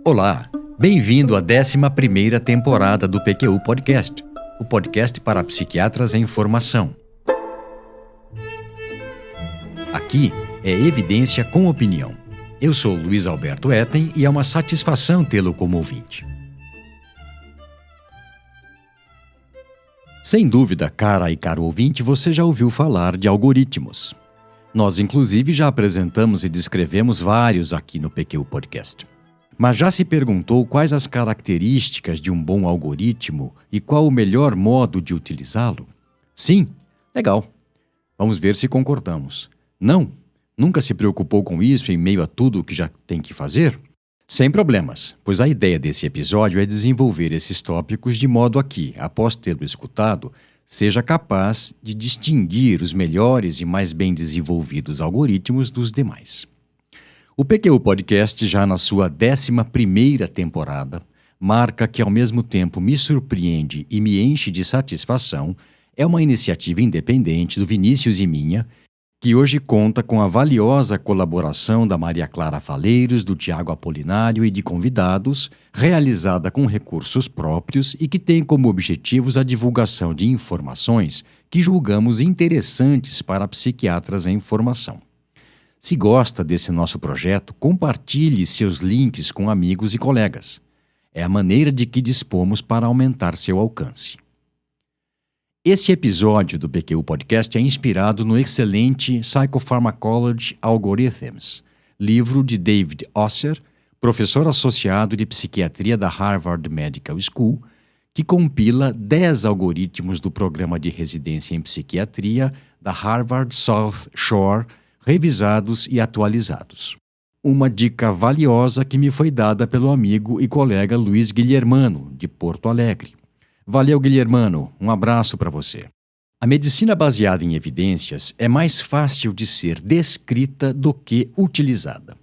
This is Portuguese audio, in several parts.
Olá, bem-vindo à 11ª temporada do PQU Podcast, o podcast para psiquiatras em formação. Aqui é evidência com opinião. Eu sou Luiz Alberto Etten e é uma satisfação tê-lo como ouvinte. Sem dúvida, cara e caro ouvinte, você já ouviu falar de algoritmos. Nós, inclusive, já apresentamos e descrevemos vários aqui no PQU Podcast. Mas já se perguntou quais as características de um bom algoritmo e qual o melhor modo de utilizá-lo? Sim? Legal. Vamos ver se concordamos. Não? Nunca se preocupou com isso em meio a tudo o que já tem que fazer? Sem problemas, pois a ideia desse episódio é desenvolver esses tópicos de modo a que, após tê-lo escutado, seja capaz de distinguir os melhores e mais bem desenvolvidos algoritmos dos demais. O PQU Podcast, já na sua 11ª temporada, marca que ao mesmo tempo me surpreende e me enche de satisfação, é uma iniciativa independente do Vinícius e minha, que hoje conta com a valiosa colaboração da Maria Clara Faleiros, do Tiago Apolinário e de convidados, realizada com recursos próprios e que tem como objetivos a divulgação de informações que julgamos interessantes para psiquiatras em formação. Se gosta desse nosso projeto, compartilhe seus links com amigos e colegas. É a maneira de que dispomos para aumentar seu alcance. Este episódio do PQU Podcast é inspirado no excelente Psychopharmacology Algorithms, livro de David Osser, professor associado de psiquiatria da Harvard Medical School, que compila 10 algoritmos do programa de residência em psiquiatria da Harvard South Shore, revisados e atualizados. Uma dica valiosa que me foi dada pelo amigo e colega Luiz Guilhermano, de Porto Alegre. Valeu, Guilhermano. Um abraço para você. A medicina baseada em evidências é mais fácil de ser descrita do que utilizada.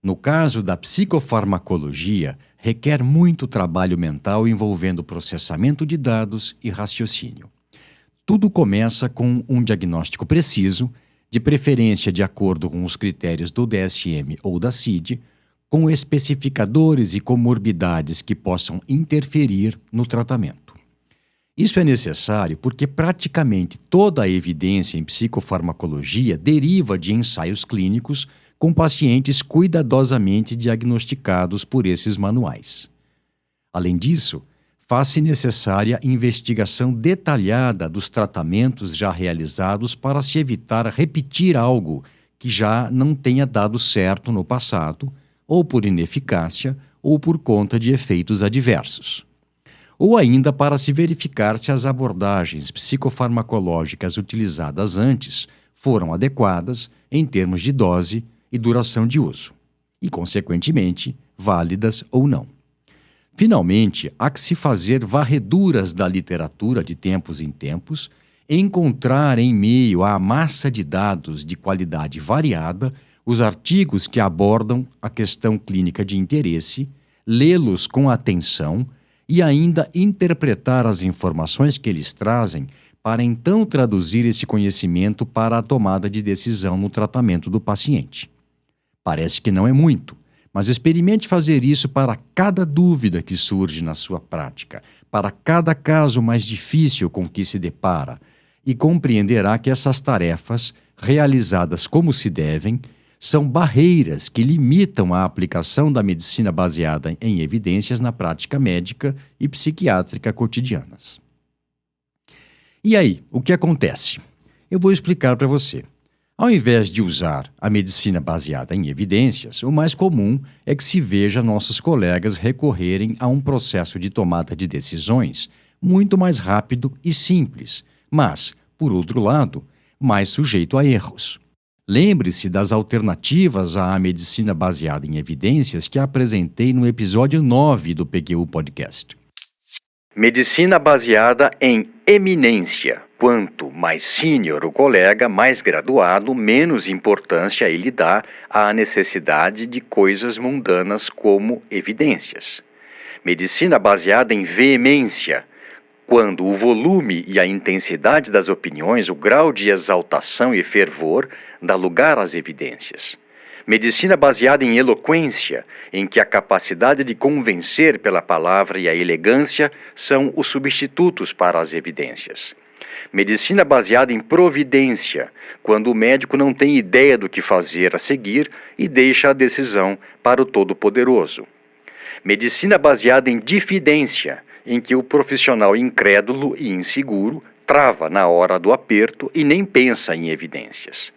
No caso da psicofarmacologia, requer muito trabalho mental envolvendo processamento de dados e raciocínio. Tudo começa com um diagnóstico preciso, de preferência de acordo com os critérios do DSM ou da CID, com especificadores e comorbidades que possam interferir no tratamento. Isso é necessário porque praticamente toda a evidência em psicofarmacologia deriva de ensaios clínicos com pacientes cuidadosamente diagnosticados por esses manuais. Além disso, faz-se necessária investigação detalhada dos tratamentos já realizados para se evitar repetir algo que já não tenha dado certo no passado, ou por ineficácia, ou por conta de efeitos adversos. Ou ainda para se verificar se as abordagens psicofarmacológicas utilizadas antes foram adequadas em termos de dose e duração de uso, e, consequentemente, válidas ou não. Finalmente, há que se fazer varreduras da literatura de tempos em tempos, encontrar em meio à massa de dados de qualidade variada os artigos que abordam a questão clínica de interesse, lê-los com atenção e ainda interpretar as informações que eles trazem para então traduzir esse conhecimento para a tomada de decisão no tratamento do paciente. Parece que não é muito, mas experimente fazer isso para cada dúvida que surge na sua prática, para cada caso mais difícil com que se depara, e compreenderá que essas tarefas, realizadas como se devem, são barreiras que limitam a aplicação da medicina baseada em evidências na prática médica e psiquiátrica cotidianas. E aí, o que acontece? Eu vou explicar para você. Ao invés de usar a medicina baseada em evidências, o mais comum é que se veja nossos colegas recorrerem a um processo de tomada de decisões muito mais rápido e simples, mas, por outro lado, mais sujeito a erros. Lembre-se das alternativas à medicina baseada em evidências que apresentei no episódio 9 do PQU Podcast. Medicina baseada em eminência. Quanto mais sênior o colega, mais graduado, menos importância ele dá à necessidade de coisas mundanas como evidências. Medicina baseada em veemência. Quando o volume e a intensidade das opiniões, o grau de exaltação e fervor, dá lugar às evidências. Medicina baseada em eloquência, em que a capacidade de convencer pela palavra e a elegância são os substitutos para as evidências. Medicina baseada em providência, quando o médico não tem ideia do que fazer a seguir e deixa a decisão para o Todo-Poderoso. Medicina baseada em difidência, em que o profissional incrédulo e inseguro trava na hora do aperto e nem pensa em evidências.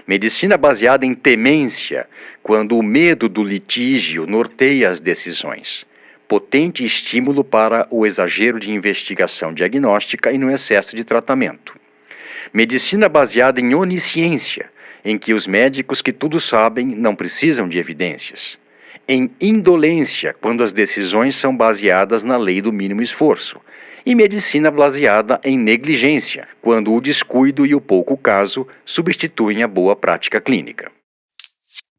Medicina baseada em temência, quando o medo do litígio norteia as decisões. Potente estímulo para o exagero de investigação diagnóstica e no excesso de tratamento. Medicina baseada em onisciência, em que os médicos que tudo sabem não precisam de evidências. Em indolência, quando as decisões são baseadas na lei do mínimo esforço. E medicina baseada em negligência, quando o descuido e o pouco caso substituem a boa prática clínica.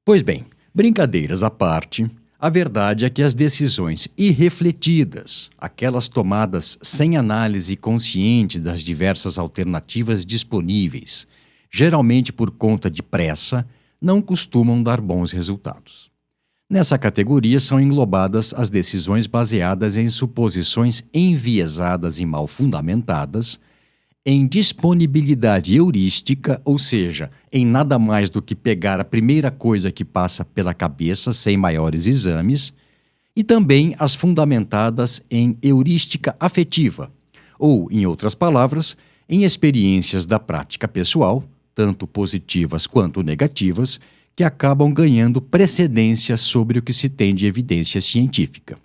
Pois bem, brincadeiras à parte, a verdade é que as decisões irrefletidas, aquelas tomadas sem análise consciente das diversas alternativas disponíveis, geralmente por conta de pressa, não costumam dar bons resultados. Nessa categoria são englobadas as decisões baseadas em suposições enviesadas e mal fundamentadas, em disponibilidade heurística, ou seja, em nada mais do que pegar a primeira coisa que passa pela cabeça sem maiores exames, e também as fundamentadas em heurística afetiva, ou, em outras palavras, em experiências da prática pessoal, tanto positivas quanto negativas, que acabam ganhando precedência sobre o que se tem de evidência científica.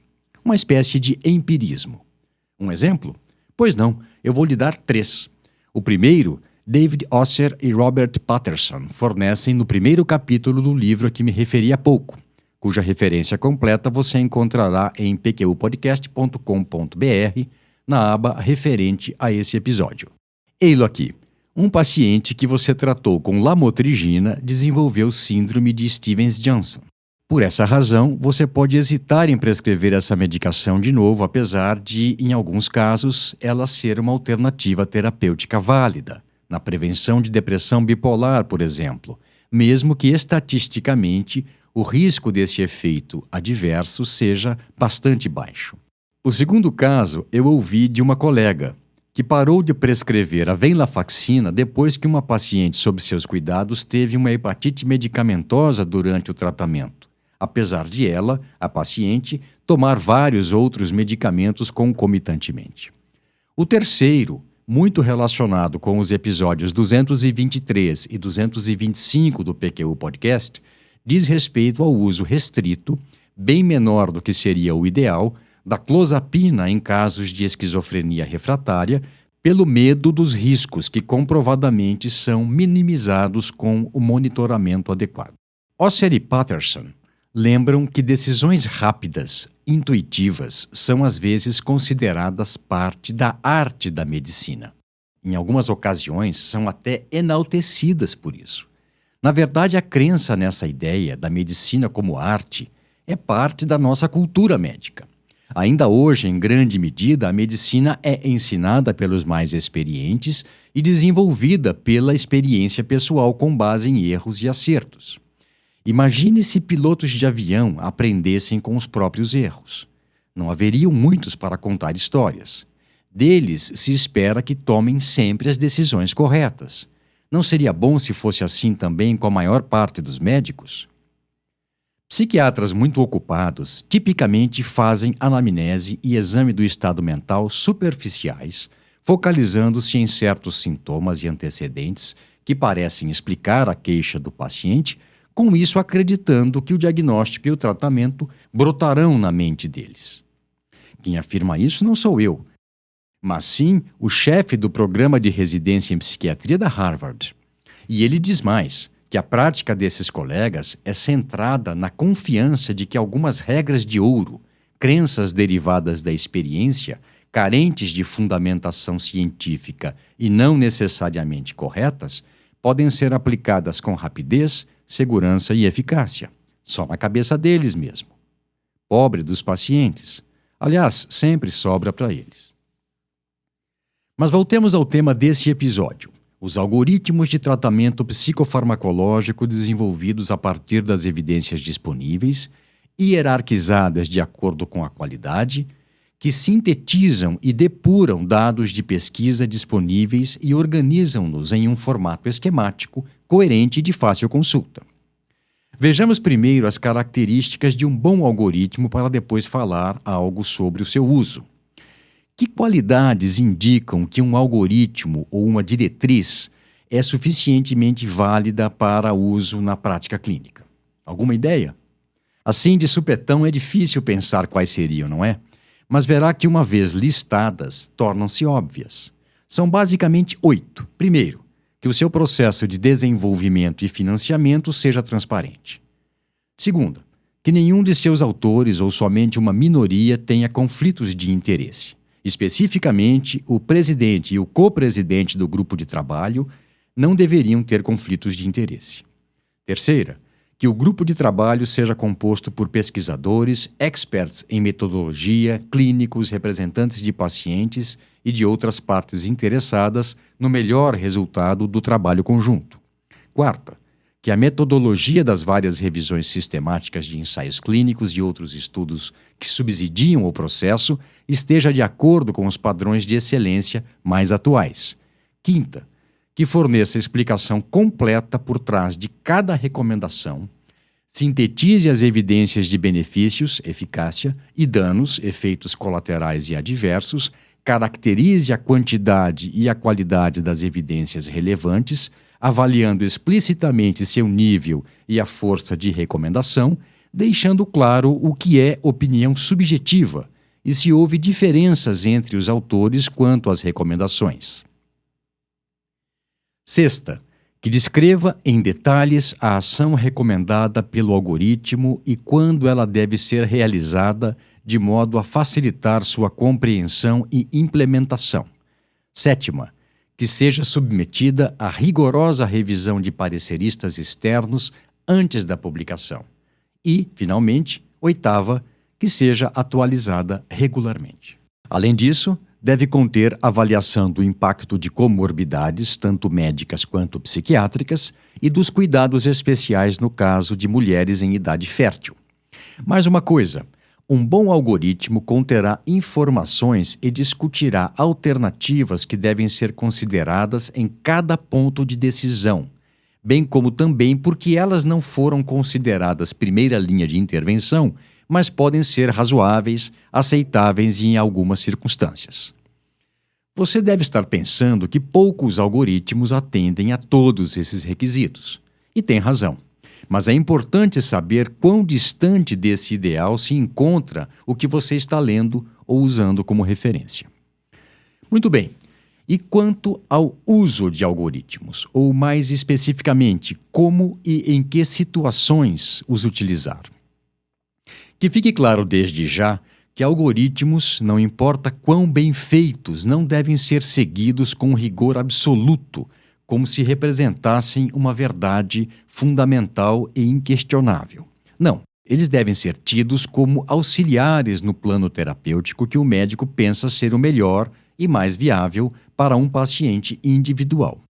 Uma espécie de empirismo. Um exemplo? Pois não, eu vou lhe dar 3. O primeiro, David Osser e Robert Patterson fornecem no primeiro capítulo do livro a que me referi há pouco, cuja referência completa você encontrará em pqpodcast.com.br na aba referente a esse episódio. Ei-lo aqui. Um paciente que você tratou com lamotrigina desenvolveu síndrome de Stevens-Johnson. Por essa razão, você pode hesitar em prescrever essa medicação de novo, apesar de, em alguns casos, ela ser uma alternativa terapêutica válida, na prevenção de depressão bipolar, por exemplo, mesmo que estatisticamente o risco desse efeito adverso seja bastante baixo. O segundo caso eu ouvi de uma colega, que parou de prescrever a venlafaxina depois que uma paciente sob seus cuidados teve uma hepatite medicamentosa durante o tratamento, apesar de ela, a paciente, tomar vários outros medicamentos concomitantemente. O terceiro, muito relacionado com os episódios 223 e 225 do PQU Podcast, diz respeito ao uso restrito, bem menor do que seria o ideal, da clozapina em casos de esquizofrenia refratária, pelo medo dos riscos que comprovadamente são minimizados com o monitoramento adequado. Osser e Patterson lembram que decisões rápidas, intuitivas, são às vezes consideradas parte da arte da medicina. Em algumas ocasiões, são até enaltecidas por isso. Na verdade, a crença nessa ideia da medicina como arte é parte da nossa cultura médica. Ainda hoje, em grande medida, a medicina é ensinada pelos mais experientes e desenvolvida pela experiência pessoal com base em erros e acertos. Imagine se pilotos de avião aprendessem com os próprios erros. Não haveriam muitos para contar histórias. Deles se espera que tomem sempre as decisões corretas. Não seria bom se fosse assim também com a maior parte dos médicos? Psiquiatras muito ocupados tipicamente fazem anamnese e exame do estado mental superficiais, focalizando-se em certos sintomas e antecedentes que parecem explicar a queixa do paciente, com isso acreditando que o diagnóstico e o tratamento brotarão na mente deles. Quem afirma isso não sou eu, mas sim o chefe do programa de residência em psiquiatria da Harvard. E ele diz mais, que a prática desses colegas é centrada na confiança de que algumas regras de ouro, crenças derivadas da experiência, carentes de fundamentação científica e não necessariamente corretas, podem ser aplicadas com rapidez, segurança e eficácia, só na cabeça deles mesmo. Pobre dos pacientes. Aliás, sempre sobra para eles. Mas voltemos ao tema desse episódio. Os algoritmos de tratamento psicofarmacológico desenvolvidos a partir das evidências disponíveis, hierarquizadas de acordo com a qualidade, que sintetizam e depuram dados de pesquisa disponíveis e organizam-nos em um formato esquemático, coerente e de fácil consulta. Vejamos primeiro as características de um bom algoritmo para depois falar algo sobre o seu uso. Que qualidades indicam que um algoritmo ou uma diretriz é suficientemente válida para uso na prática clínica? Alguma ideia? Assim, de supetão, é difícil pensar quais seriam, não é? Mas verá que, uma vez listadas, tornam-se óbvias. São basicamente 8. Primeiro, que o seu processo de desenvolvimento e financiamento seja transparente. Segunda, que nenhum de seus autores ou somente uma minoria tenha conflitos de interesse. Especificamente, o presidente e o co-presidente do grupo de trabalho não deveriam ter conflitos de interesse. Terceira, que o grupo de trabalho seja composto por pesquisadores, experts em metodologia, clínicos, representantes de pacientes e de outras partes interessadas no melhor resultado do trabalho conjunto. Quarta, que a metodologia das várias revisões sistemáticas de ensaios clínicos e outros estudos que subsidiam o processo esteja de acordo com os padrões de excelência mais atuais. Quinta, que forneça explicação completa por trás de cada recomendação, sintetize as evidências de benefícios, eficácia, e danos, efeitos colaterais e adversos, caracterize a quantidade e a qualidade das evidências relevantes, avaliando explicitamente seu nível e a força de recomendação, deixando claro o que é opinião subjetiva e se houve diferenças entre os autores quanto às recomendações. Sexta, que descreva em detalhes a ação recomendada pelo algoritmo e quando ela deve ser realizada de modo a facilitar sua compreensão e implementação. Sétima, que seja submetida a rigorosa revisão de pareceristas externos antes da publicação. E, finalmente, oitava, que seja atualizada regularmente. Além disso, deve conter avaliação do impacto de comorbidades, tanto médicas quanto psiquiátricas, e dos cuidados especiais no caso de mulheres em idade fértil. Mais uma coisa, um bom algoritmo conterá informações e discutirá alternativas que devem ser consideradas em cada ponto de decisão, bem como também porque elas não foram consideradas primeira linha de intervenção, mas podem ser razoáveis, aceitáveis em algumas circunstâncias. Você deve estar pensando que poucos algoritmos atendem a todos esses requisitos. E tem razão. Mas é importante saber quão distante desse ideal se encontra o que você está lendo ou usando como referência. Muito bem. E quanto ao uso de algoritmos, ou mais especificamente, como e em que situações os utilizar? Que fique claro desde já que algoritmos, não importa quão bem feitos, não devem ser seguidos com rigor absoluto, como se representassem uma verdade fundamental e inquestionável. Não, eles devem ser tidos como auxiliares no plano terapêutico que o médico pensa ser o melhor e mais viável para um paciente individual.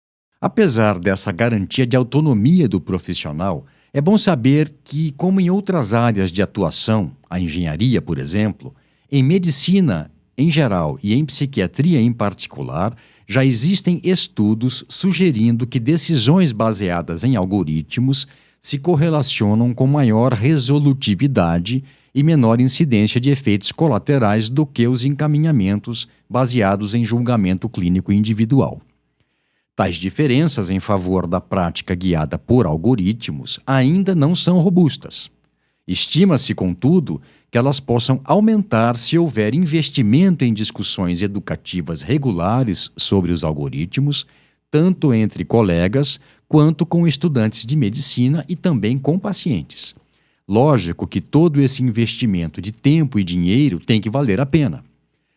Apesar dessa garantia de autonomia do profissional, é bom saber que, como em outras áreas de atuação, a engenharia, por exemplo, em medicina em geral e em psiquiatria em particular, já existem estudos sugerindo que decisões baseadas em algoritmos se correlacionam com maior resolutividade e menor incidência de efeitos colaterais do que os encaminhamentos baseados em julgamento clínico individual. Tais diferenças em favor da prática guiada por algoritmos ainda não são robustas. Estima-se, contudo, que elas possam aumentar se houver investimento em discussões educativas regulares sobre os algoritmos, tanto entre colegas quanto com estudantes de medicina e também com pacientes. Lógico que todo esse investimento de tempo e dinheiro tem que valer a pena.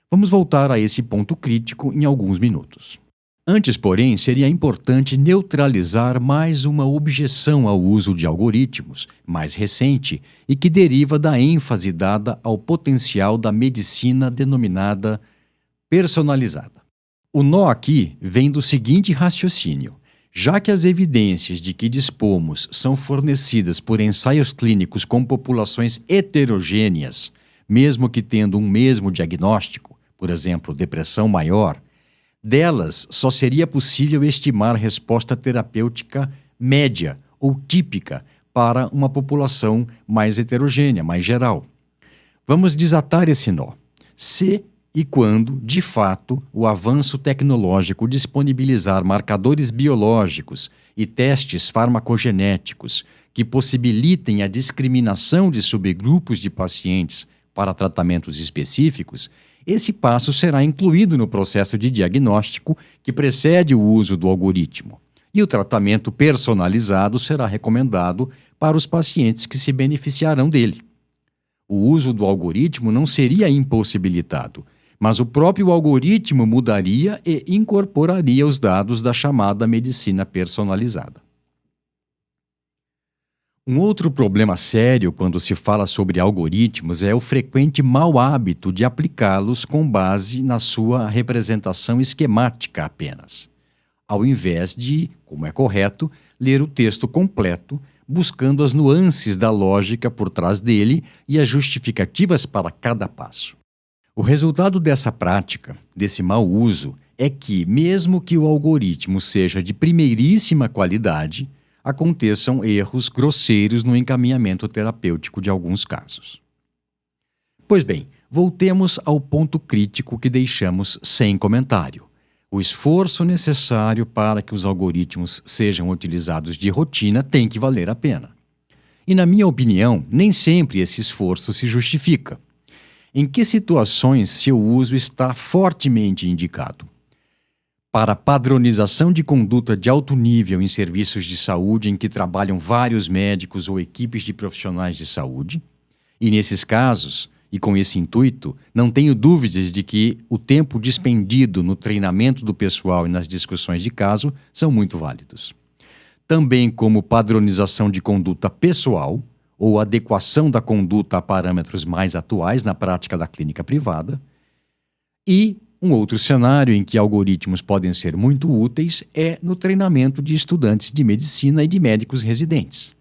Vamos voltar a esse ponto crítico em alguns minutos. Antes, porém, seria importante neutralizar mais uma objeção ao uso de algoritmos, mais recente, e que deriva da ênfase dada ao potencial da medicina denominada personalizada. O nó aqui vem do seguinte raciocínio. Já que as evidências de que dispomos são fornecidas por ensaios clínicos com populações heterogêneas, mesmo que tendo um mesmo diagnóstico, por exemplo, depressão maior, delas só seria possível estimar resposta terapêutica média ou típica para uma população mais heterogênea, mais geral. Vamos desatar esse nó. Se e quando, de fato, o avanço tecnológico disponibilizar marcadores biológicos e testes farmacogenéticos que possibilitem a discriminação de subgrupos de pacientes para tratamentos específicos, esse passo será incluído no processo de diagnóstico que precede o uso do algoritmo, e o tratamento personalizado será recomendado para os pacientes que se beneficiarão dele. O uso do algoritmo não seria impossibilitado, mas o próprio algoritmo mudaria e incorporaria os dados da chamada medicina personalizada. Um outro problema sério quando se fala sobre algoritmos é o frequente mau hábito de aplicá-los com base na sua representação esquemática apenas, ao invés de, como é correto, ler o texto completo, buscando as nuances da lógica por trás dele e as justificativas para cada passo. O resultado dessa prática, desse mau uso, é que, mesmo que o algoritmo seja de primeiríssima qualidade, aconteçam erros grosseiros no encaminhamento terapêutico de alguns casos. Pois bem, voltemos ao ponto crítico que deixamos sem comentário. O esforço necessário para que os algoritmos sejam utilizados de rotina tem que valer a pena. E, na minha opinião, nem sempre esse esforço se justifica. Em que situações seu uso está fortemente indicado? Para padronização de conduta de alto nível em serviços de saúde em que trabalham vários médicos ou equipes de profissionais de saúde, e nesses casos, e com esse intuito, não tenho dúvidas de que o tempo dispendido no treinamento do pessoal e nas discussões de caso são muito válidos. Também como padronização de conduta pessoal, ou adequação da conduta a parâmetros mais atuais na prática da clínica privada. E um outro cenário em que algoritmos podem ser muito úteis é no treinamento de estudantes de medicina e de médicos residentes.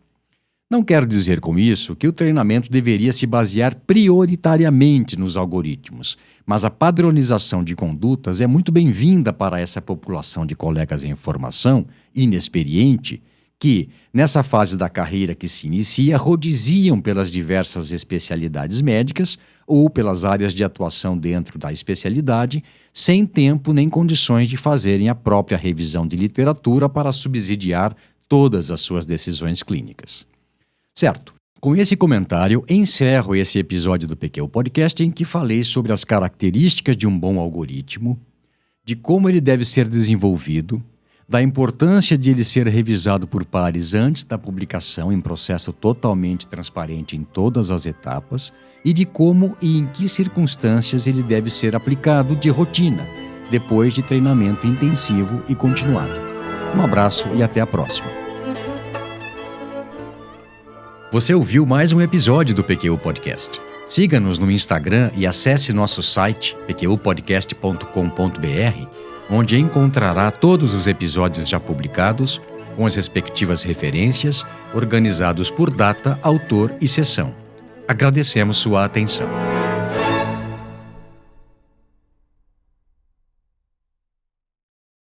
Não quero dizer com isso que o treinamento deveria se basear prioritariamente nos algoritmos, mas a padronização de condutas é muito bem-vinda para essa população de colegas em formação, inexperiente, que, nessa fase da carreira que se inicia, rodiziam pelas diversas especialidades médicas ou pelas áreas de atuação dentro da especialidade, sem tempo nem condições de fazerem a própria revisão de literatura para subsidiar todas as suas decisões clínicas. Certo, com esse comentário, encerro esse episódio do PQ Podcast em que falei sobre as características de um bom algoritmo, de como ele deve ser desenvolvido, da importância de ele ser revisado por pares antes da publicação em processo totalmente transparente em todas as etapas e de como e em que circunstâncias ele deve ser aplicado de rotina, depois de treinamento intensivo e continuado. Um abraço e até a próxima. Você ouviu mais um episódio do PQ Podcast. Siga-nos no Instagram e acesse nosso site pqpodcast.com.br, onde encontrará todos os episódios já publicados, com as respectivas referências, organizados por data, autor e sessão. Agradecemos sua atenção.